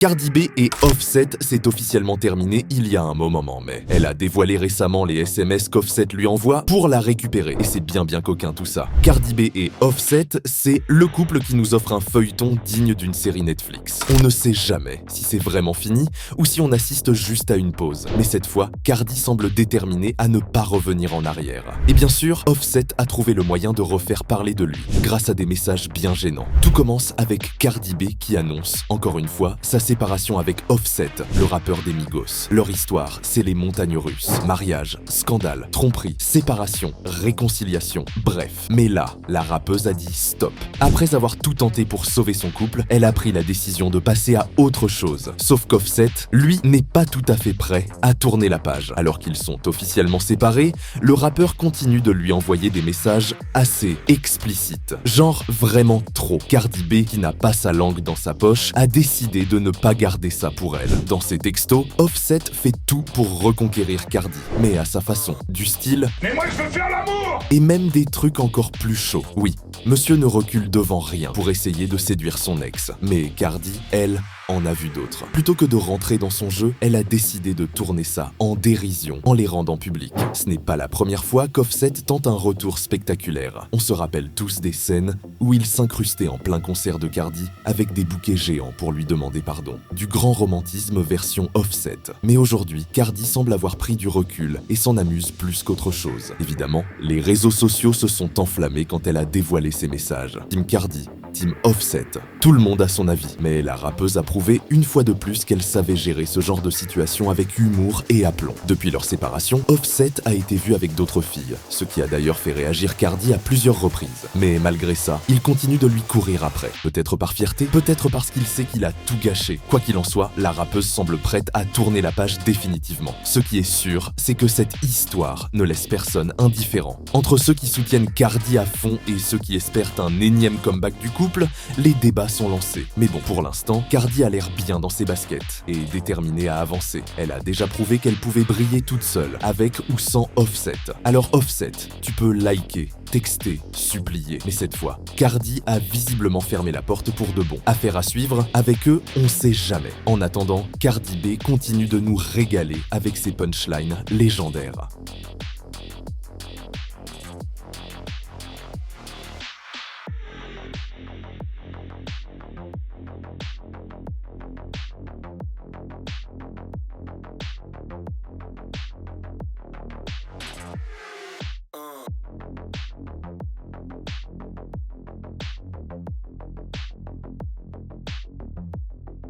Cardi B et Offset, c'est officiellement terminé il y a un moment, mais elle a dévoilé récemment les SMS qu'Offset lui envoie pour la récupérer. Et c'est bien coquin tout ça. Cardi B et Offset, c'est le couple qui nous offre un feuilleton digne d'une série Netflix. On ne sait jamais si c'est vraiment fini ou si on assiste juste à une pause. Mais cette fois, Cardi semble déterminée à ne pas revenir en arrière. Et bien sûr, Offset a trouvé le moyen de refaire parler de lui, grâce à des messages bien gênants. Tout commence avec Cardi B qui annonce, encore une fois, sa séparation avec Offset, le rappeur des Migos. Leur histoire, c'est les montagnes russes. Mariage, scandale, tromperie, séparation, réconciliation, bref. Mais là, la rappeuse a dit stop. Après avoir tout tenté pour sauver son couple, elle a pris la décision de passer à autre chose. Sauf qu'Offset, lui, n'est pas tout à fait prêt à tourner la page. Alors qu'ils sont officiellement séparés, le rappeur continue de lui envoyer des messages assez explicites. Genre vraiment trop. Cardi B, qui n'a pas sa langue dans sa poche, a décidé de ne pas garder ça pour elle. Dans ses textos, Offset fait tout pour reconquérir Cardi, mais à sa façon. Du style « Mais moi je veux faire l'amour !» et même des trucs encore plus chauds. Oui, monsieur ne recule devant rien pour essayer de séduire son ex. Mais Cardi, elle, en a vu d'autres. Plutôt que de rentrer dans son jeu, elle a décidé de tourner ça en dérision, en les rendant publics. Ce n'est pas la première fois qu'Offset tente un retour spectaculaire. On se rappelle tous des scènes où il s'incrustait en plein concert de Cardi avec des bouquets géants pour lui demander pardon. Du grand romantisme version Offset. Mais aujourd'hui, Cardi semble avoir pris du recul et s'en amuse plus qu'autre chose. Évidemment, les réseaux sociaux se sont enflammés quand elle a dévoilé ses messages. Team Cardi, Team Offset. Tout le monde a son avis, mais la rappeuse a prouvé une fois de plus qu'elle savait gérer ce genre de situation avec humour et aplomb. Depuis leur séparation, Offset a été vu avec d'autres filles, ce qui a d'ailleurs fait réagir Cardi à plusieurs reprises. Mais malgré ça, il continue de lui courir après. Peut-être par fierté, peut-être parce qu'il sait qu'il a tout gâché. Quoi qu'il en soit, la rappeuse semble prête à tourner la page définitivement. Ce qui est sûr, c'est que cette histoire ne laisse personne indifférent. Entre ceux qui soutiennent Cardi à fond et ceux qui espèrent un énième comeback du couple, les débats sont lancés. Mais bon, pour l'instant, Cardi a l'air bien dans ses baskets et déterminée à avancer. Elle a déjà prouvé qu'elle pouvait briller toute seule, avec ou sans Offset. Alors Offset, tu peux liker, texter, supplier. Mais cette fois, Cardi a visiblement fermé la porte pour de bon. Affaire à suivre, avec eux, on sait jamais. En attendant, Cardi B continue de nous régaler avec ses punchlines légendaires.